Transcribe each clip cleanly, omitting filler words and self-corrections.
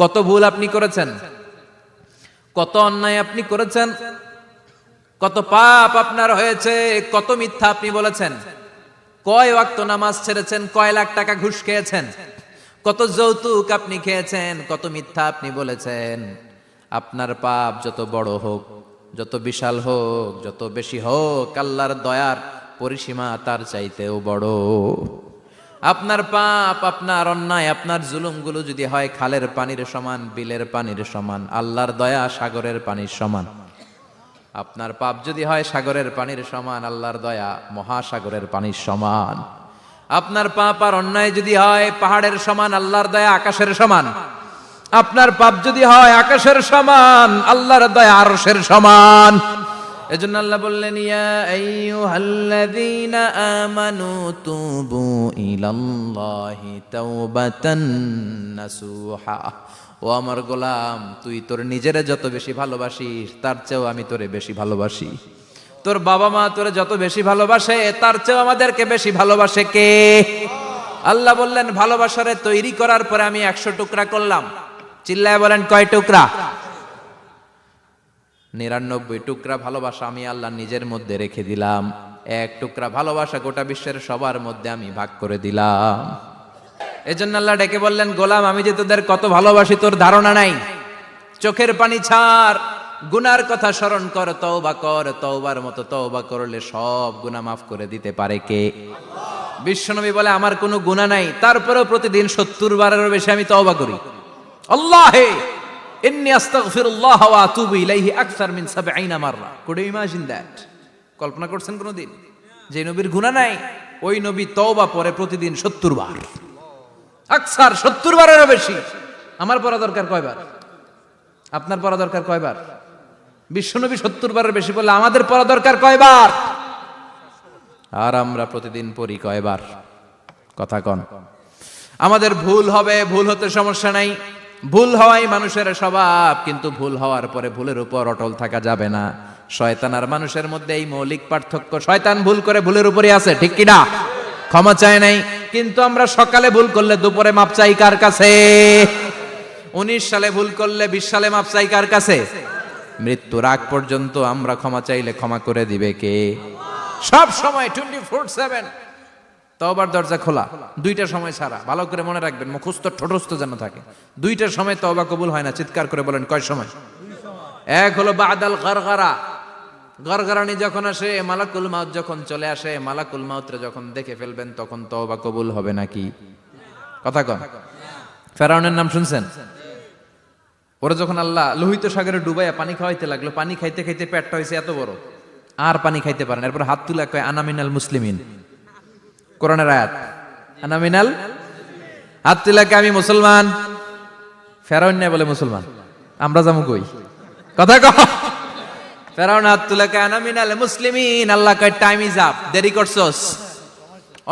কত ভুল আপনি করেছেন, কত অন্যায় আপনি করেছেন, কত পাপ আপনার হয়েছে, কত মিথ্যা আপনি বলেছেন, কয় ওয়াক্ত নামাজ ছেড়েছেন, কয় লাখ টাকা ঘুষ খেয়েছেন, কত যৌতুক আপনি খেয়েছেন, কত মিথ্যা আপনি বলেছেন। আপনার পাপ যত বড় হোক, যত বিশাল হোক, যত বেশি হোক, আল্লাহর দয়ার পরিসীমা তার চাইতেও বড়। আপনার পাপ, আপনার অন্যায়, আপনার জুলুমগুলো যদি হয় খালের পানির সমান, বিলের পানির সমান, আল্লাহর দয়া সাগরের পানির সমান। আপনার পাপ যদি হয় সাগরের পানির সমান, আল্লাহর দয়া মহাসাগরের পানির সমান। আপনার পাপ আর অন্যায় যদি হয় পাহাড়ের সমান, আল্লাহর দয়া আকাশের সমান। আপনার পাপ যদি হয় আকাশের সমান, আল্লাহর দয়া আরশের সমান। এজন্য আল্লাহ বললেন, ইয়া আইয়ুহাল্লাযীনা আমানু তুবু ইলাল্লাহি তাওবাতান নাসুহা। ও আমার গোলাম, তুই তোর নিজেরে যত বেশি ভালোবাসিস তার চেয়েও আমি তোরে বেশি ভালোবাসি। তোর বাবা মা তোরে যত বেশি ভালোবাসে তার চেয়েও আমাদেরকে বেশি ভালোবাসে কে? আল্লাহ বললেন, ভালোবাসারে তৈরি করার পরে আমি 100 টুকরা করলাম। চিল্লায় বলেন, কয় টুকরা? 99 টুকরা ভালোবাসা আমি আল্লাহ নিজের মধ্যে রেখে দিলাম। 1 টুকরা ভালোবাসা গোটা বিশ্বের সবার মধ্যে আমি ভাগ করে দিলাম। এজন্য আল্লাহ ডেকে বললেন, গোলাম আমি যে তোদের কত ভালোবাসি তোর ধারণা নাই। চোখের পানি ছাড়, গুনার কথা স্মরণ কর, তওবা কর। তওবার মতো তওবা করলে সব গুনাহ মাফ করে দিতে পারে কে? বিশ্বনবী বলে, আমার কোনো গুনাহ নাই, তারপরেও প্রতিদিন 70 বারেরও বেশি আমি তওবা করি। আল্লাহে ইন্নী আস্তাগফিরুল্লাহ ওয়া আতুবু ইলাইহি আকসার মিন 70 মাররা। Could you imagine that? কল্পনা করছেন কোনদিন যে নবীর গুনাহ নাই, ওই নবী তওবা পড়ে প্রতিদিন 70 বার, আকসার 70 বারেরও বেশি। আমার পড়া দরকার কয়বার? আপনার পড়া দরকার কয়বার? বিশ্বনবী 70 বারের বেশি বললে আমাদের পড়া দরকার কয়বার? আর আমরা প্রতিদিন পড়ি কয়বার? কথা কন। আমাদের ভুল হবে, ভুল হতে সমস্যা নাই, ভুল হওয়াই মানুষের স্বভাব, কিন্তু ভুল হওয়ার পরে ভুলের উপর অটল থাকা যাবে না। শয়তান আর মানুষের মধ্যে এই মৌলিক পার্থক্য। শয়তান ভুল করে ভুলের উপরই আছে, ঠিক কি না? ক্ষমা চায় নাই, কিন্তু আমরা সকালে ভুল করলে দুপুরে মাপ চাই কার কাছে? 19 সালে ভুল করলে 20 সালে মাপ চাই কার কাছে? মৃত্যুর আগ পর্যন্ত আমরা ক্ষমা চাইলে ক্ষমা করে দিবে কে? সব সময় 24/7 তওবার দরজা খোলা, 2টা সময় ছাড়া। ভালো করে মনে রাখবেন, মুখস্থ ঠোঁটস্থ যেন থাকে। 2টার সময় তওবা কবুল হয় না। চিৎকার করে বলেন, কয় সময়? এক হলো বাদাল গারগারা, গরগরানি যখন আসে, মালাকুল মাউত যখন চলে আসে, মালাকুল মাউতরে যখন দেখে ফেলবেন তখন তওবা কবুল হবে নাকি? কথা কন। ফেরাউনের নাম শুনছেন? ওরা যখন আল্লাহ লোহিত সাগরে ডুবাইয়া পানি খাওয়াইতে লাগলো, পানি খাইতে খাইতে পেটটা হয়েছে এত বড়, আর পানি খাইতে পারেন। এরপর হাত তুলে কয়, আনা মিনাল মুসলিমিন। কোরআনের আয়াত, আনা মিনাল, হাত তুলে কয় আমি মুসলমান। ফেরাউন না বলে মুসলমান, আমরা যাবো কই? কথা কন। ফেরাউন হাত তুলে কয় আনা মিনাল মুসলিমিন। আল্লাহ কয়, টাইম ইজ আপ, দেরি করছস।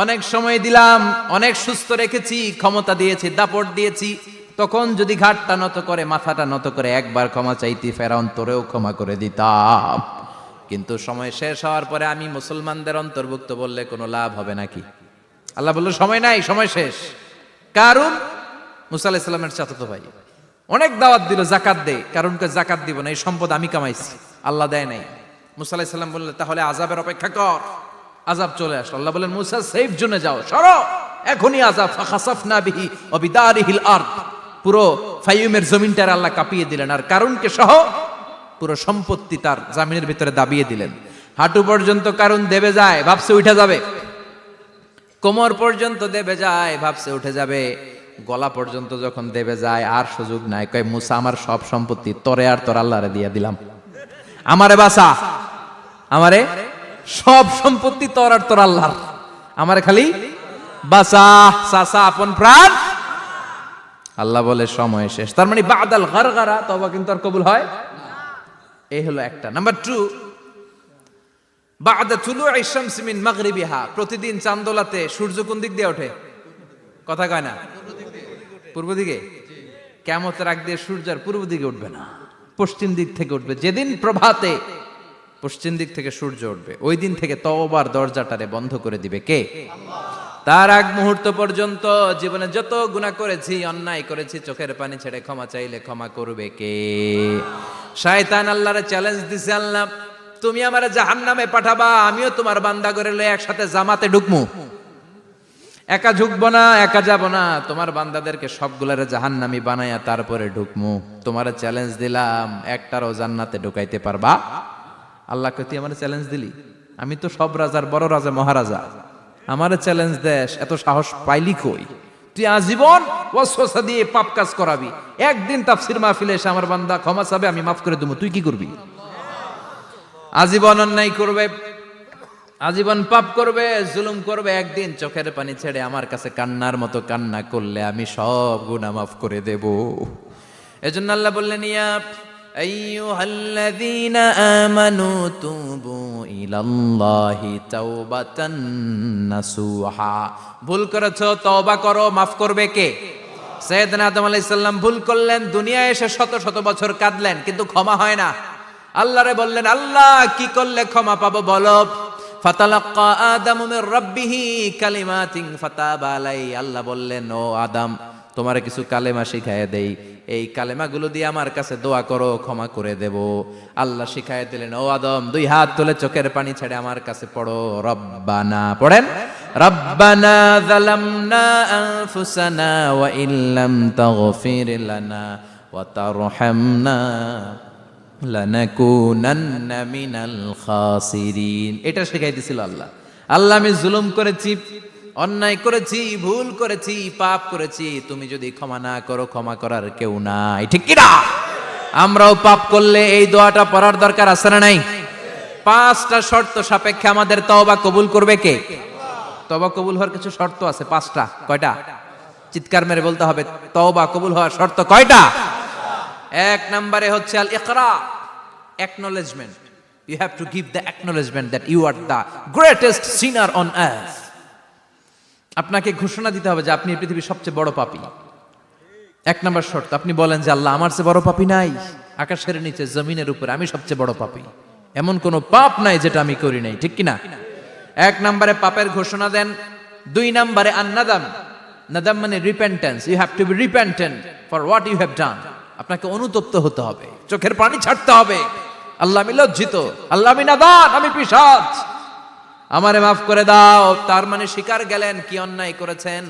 অনেক সময় দিলাম, অনেক সুস্থ রেখেছি, ক্ষমতা দিয়েছি, দাপট দিয়েছি, তখন যদি ঘাটটা নত করে, মাথাটা নত করে একবার ক্ষমা চাইতি, ফেরাউন তোরেও ক্ষমা করে দিতাম। কিন্তু সময় শেষ হওয়ার পরে আমি মুসলমানদের অন্তর্ভুক্ত বললে কোনো লাভ হবে নাকি? আল্লাহ বলল, সময় নাই, সময় শেষ। কারণ মুসা আলাইহিস সালামের চাচাতো ভাই অনেক দাওয়াত দিল, জাকাত দে। কারণকে জাকাত দিব না, এই সম্পদ আমি কামাইছি, আল্লাহ দেয় নাই। মুসা আলাইহিস সালাম বললেন, তাহলে আযাবের অপেক্ষা কর। আযাব চলে আসলো। আল্লাহ বলেন, মুসা সেফ জোনে যাও, সরো, এখনই আযাব। ফাখাসাফনা বিহি ওয়া বিদারিহিল আরদ। পুরো ফাইয়ুমের জমিনটার আল্লাহ কাঁপিয়ে দিলেন, আর কারুনকে সহ পুরো সম্পত্তি তার জামিনের ভিতরে দাবিয়ে দিলেন। হাঁটু পর্যন্ত কারুন দেবে যায়, ভাবছে উঠে যাবে। কোমর পর্যন্ত দেবে যায়, ভাবছে উঠে যাবে। গলা পর্যন্ত যখন দেবে যায়, আর সুযোগ নাই। কয়, মুসা আমার সব সম্পত্তি তোরে আর তোর আল্লাহরে দিয়ে দিলাম, আমারে বাঁচা, আমারে সব সম্পত্তি তোর আর তোর আল্লাহর, আমারে খালি বাঁচা। চাচা আপন প্রাণ। আল্লাহ বলে, সময় শেষ। তার মানে বাদাল গারগারা তওবা কিন্তু আর কবুল হয়। এই হলো একটা। নাম্বার 2, বাদা তুলুই শামসি মিন মাগরিবিহা। প্রতিদিন চাঁদোলাতে সূর্য কোন দিক দিয়ে ওঠে? কথা কয় না? পূর্ব দিকে। কিয়ামতের আগ দিয়ে সূর্য আর পূর্ব দিকে উঠবে না, পশ্চিম দিক থেকে উঠবে। যেদিন প্রভাতে পশ্চিম দিক থেকে সূর্য উঠবে, ওই দিন থেকে তওবার দরজাটারে বন্ধ করে দিবে কে? তার আগ মুহূর্ত পর্যন্ত জীবনে যত গুনাহ করেছি, অন্যায় করেছি, চোখের পানি ছেড়ে ক্ষমা চাইলে ক্ষমা করবে কে? শয়তান আল্লাহরে চ্যালেঞ্জ দিছে, আল্লাহ তুমি আমারে জাহান্নামে পাঠাবা, আমিও তোমার বান্দা করে লয়ে একসাথে জামাতে ঢুকমু। একা ঢুকবো না, একা যাব না, তোমার বান্দাদেরকে সবগুলারে জাহান্নামী বানায়া তারপরে ঢুকমু। তোমারে চ্যালেঞ্জ দিলাম, একটারও জান্নাতে ঢুকাইতে পারবা? আল্লাহকে তুই আমার চ্যালেঞ্জ দিলি? আমি তো সব রাজার বড় রাজা, মহারাজা, আমার চ্যালেঞ্জ দেশ, এত সাহস পাইলি কই? তুই আজীবন ওয়াসওয়াসা দিয়ে পাপ কাজ করাবি, একদিন তাফসীর মাহফিলে এসে আমার বান্দা ক্ষমা চাবে, আমি মাফ করে দেবো, তুই কি করবি? আজীবন অন্যায় করবে, আজীবন পাপ করবে, জুলুম করবে, একদিন চোখের পানি ছেড়ে আমার কাছে কান্নার মতো কান্না করলে আমি সব গুনাহ মাফ করে দেব। এজন্য আল্লাহ বললেন, ইয়া আইয়ুহাল্লাযীনা আমানু তুবু ইলাল্লাহি তাওবাতান নাসুহা। ভুল করেছো, তওবা করো, মাফ করবে কে? সাইয়েদনা আদম আলাইহিস সালাম ভুল করলেন, দুনিয়ায় এসে শত শত বছর কাঁদলেন, কিন্তু ক্ষমা হয় না। আল্লাহরে বললেন, আল্লাহ কি করলে ক্ষমা পাবো বলো? ফাতালাক্কা আদামু মির রাব্বিহি কালিমাতিন ফাতাবা আলাইহি। আল্লাহ বললেন, ও আদম, তোমারে কিছু কালেমা শিখায় দেই, এই কালেমাগুলো দিয়ে আমার কাছে দোয়া করো, ক্ষমা করে দেব। আল্লাহ শিখায় দিলেন, ও আদম, দুই হাত তুলে চোখের পানি ছেড়ে আমার কাছে পড়ো, রব্বানা, পড়েন, রব্বানা যালামনা আনফুসানা ওয়া ইল্লাম তাগফির লানা ওয়া তারহামনা লানাকুনান্না মিনাল খাসিরিন। এটা শিখাই দিছিল আল্লাহ। আল্লাহ, আমি জুলুম করেছি, অন্যায় করেছি, ভুল করেছি, পাপ করেছি, তুমি যদি ক্ষমা না করো, ক্ষমা করার কেউ নাই, ঠিক কি না? আমরাও পাপ করলে এই দোয়াটা পড়ার দরকার আছে না নাই? 5টা শর্ত সাপেক্ষে আমাদের তওবা কবুল করবে কে? তওবা কবুল হওয়ার কিছু শর্ত আছে, 5টা। কয়টা? চিৎকার মেরে বলতে হবে, তওবা কবুল হওয়ার শর্ত কয়টা? 1 নম্বরে হচ্ছে আল ইকরা, acknowledgement. You have to give the acknowledgement that you are the greatest sinner on earth. আপনাকে ঘোষণা দিতে হবে যে আপনি এই পৃথিবীর সবচেয়ে বড় পাপী। 1 নম্বর শর্ত, আপনি বলেন যে আল্লাহ, আমার চেয়ে বড় পাপী নাই, আকাশের নিচে জমিনের উপরে আমি সবচেয়ে বড় পাপী, এমন কোন পাপ নাই যেটা আমি করি নাই, ঠিক কি না? 1 নম্বরে পাপের ঘোষণা দেন। 2 নম্বরে আন-নাদাম, নাদাম মানে repentance. You have to be repentant for what you have done. আপনাকে অনুতপ্ত হতে হবে, চোখের পানি ছাড়তে হবে, আল্লাহ আমি লজ্জিত, আল্লাহ আমি নাদান, আমি পিশাচ, আমারে মাফ করে দাও। তার মানে স্বীকার গেলেন কি অন্যায় করেছেন।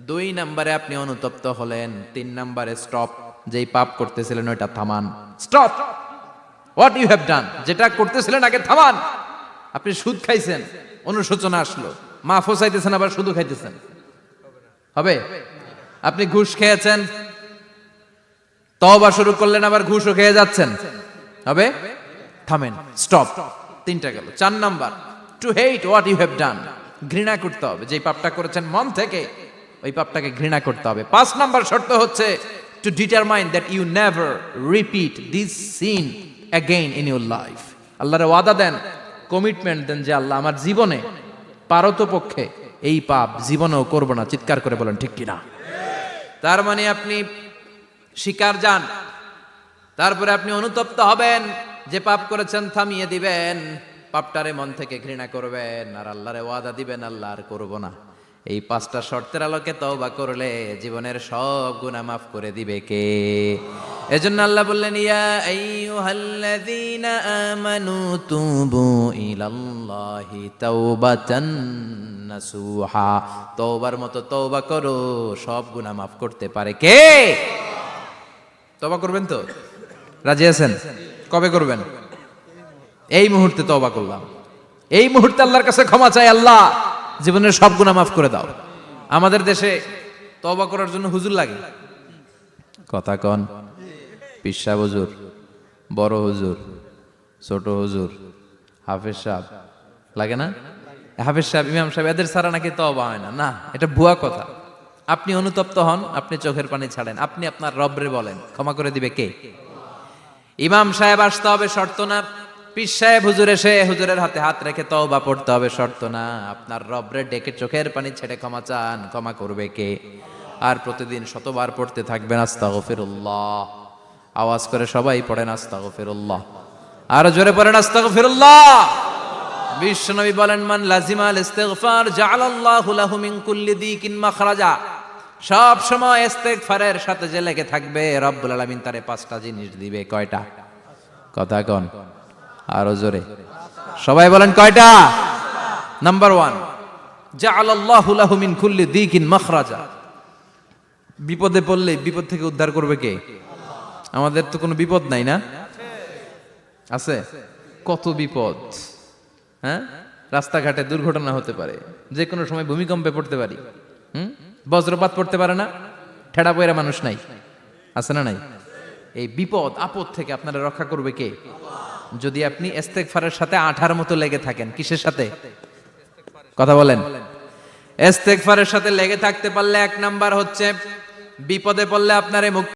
2 নম্বরে আপনি অনুতপ্ত হলেন। 3 নম্বরে স্টপ, যেই পাপ করতেছিলেন ওইটা থামান, stop what you have done, যেটা করতেছিলেন আগে থামান। আপনি সুদ খাইছেন, অনুশোচনা আসলো, মাফও চাইতেছেন, আবার সুদও খাইতেছেন, হবে? আপনি ঘুষ খেয়েছেন, তওবা শুরু করলেন, আবার ঘুষও খেয়ে যাচ্ছেন, হবে? থামেন, স্টপ। 3টা গেল। 4 number, to hate what you have done, ঘৃণা করতে হবে, যেই পাপটা করেছেন মন থেকে ওই পাপটাকে ঘৃণা করতে হবে। 5 নাম্বার শর্ত হচ্ছে to determine that you never repeat this sin again in your life. আল্লাহর ওয়াদা দেন, কমিটমেন্ট দেন যে আল্লাহ আমার জীবনে পারতপক্ষে এই পাপ জীবনেও করব না। চিৎকার করে বলেন ঠিক কিনা? তার মানে আপনি স্বীকার যান, তারপরে আপনি অনুতপ্ত হবেন, যে পাপ করেছেন থামিয়ে দিবেন, পাপটারে মন থেকে ঘৃণা করবেন, আর আল্লাহরে ওয়াদা দিবেন আল্লাহ আর করব না। এই 5টা শর্তের আলোকে তওবা করলে জীবনের সব গুনাহ মাফ করে দিবে কে? এজন্য আল্লাহ বললেন, ইয়া আইয়ুহাল্লাযীনা আমানু তুবু ইলাল্লাহি তাওবাতান নাসুহা। তওবার মতো তওবা করো, সব গুনাহ মাফ করতে পারে কে? তওবা করবেন তো? রাজি আছেন? কবে করবেন? এই মুহূর্তে তওবা করলাম, এই মুহূর্তে আল্লাহর কাছে ক্ষমা চাই, আল্লাহ জীবনের সব গুনাহ মাফ করে দাও। আমাদের দেশে তওবা করার জন্য হুজুর লাগে, কথা কন, পীর সাহেব হুজুর, বড় হুজুর, ছোট হুজুর, হাফেজ সাহেব লাগে না? হাফেজ সাহেব, ইমাম সাহেব, এদের ছাড়া নাকি তওবা হয় না। না, এটা ভুয়া কথা। আপনি অনুতপ্ত হন, আপনি চোখের পানি ছাড়েন, আপনি আপনার রবরে বলেন, ক্ষমা করে দিবে কে? ইমাম সাহেব আসতে হবে শর্ত না, পীর সাহেব হুজুর এসে হুজুরের হাতে হাত রেখে তওবা পড়তে হবে শর্ত না। আপনার রবরে ডেকে চোখের পানি ছেড়ে ক্ষমা চান, ক্ষমা করবে কে? আর প্রতিদিন শতবার পড়তে থাকবেন আস্তাগফিরুল্লাহ। আওয়াজ করে সবাই পড়েন আস্তাগফিরুল্লাহ, আর জোরে পড়েন আস্তাগফিরুল্লাহ। বিশ্বনবী বলেন, মান লাজিমাল ইস্তিগফার জাআলাল্লাহু লাহু মিন কুল্লি দিকিন মাখরাজা। সব সময় ইস্তিগফারের সাথে যে লেগে থাকবে, রব্বুল আলামিন তারে 5টা জিনিস দিবে। কয়টা? কথা কোন, আরো জোরে সবাই বলেন কয়টা? নাম্বার 1, জাআলাল্লাহু লাহু মিন কুল্লি দিকিন মাখরাজা। বিপদে পড়লে বিপদ থেকে উদ্ধার করবে কে? আমাদের তো কোনো বিপদ নাই, না আছে? কত বিপদ, হ্যাঁ? রাস্তাঘাটে দুর্ঘটনা হতে পারে, যে কোনো সময় ভূমিকম্পে পড়তে পারি, বজ্রপাত পড়তে পারে না, ঠেড়া পয়রা মানুষ নাই, আছে না নাই? এই বিপদ আপদ থেকে আপনারা রক্ষা করবে কে? যদি আপনি ইস্তেগফারের সাথে আঠার মতো লেগে থাকেন। কিসের সাথে? কথা বলেন। ইস্তেগফারের সাথে লেগে থাকতে পারলে 1 নাম্বার হচ্ছে, বিপদে পড়লে আপনারে মুক্তি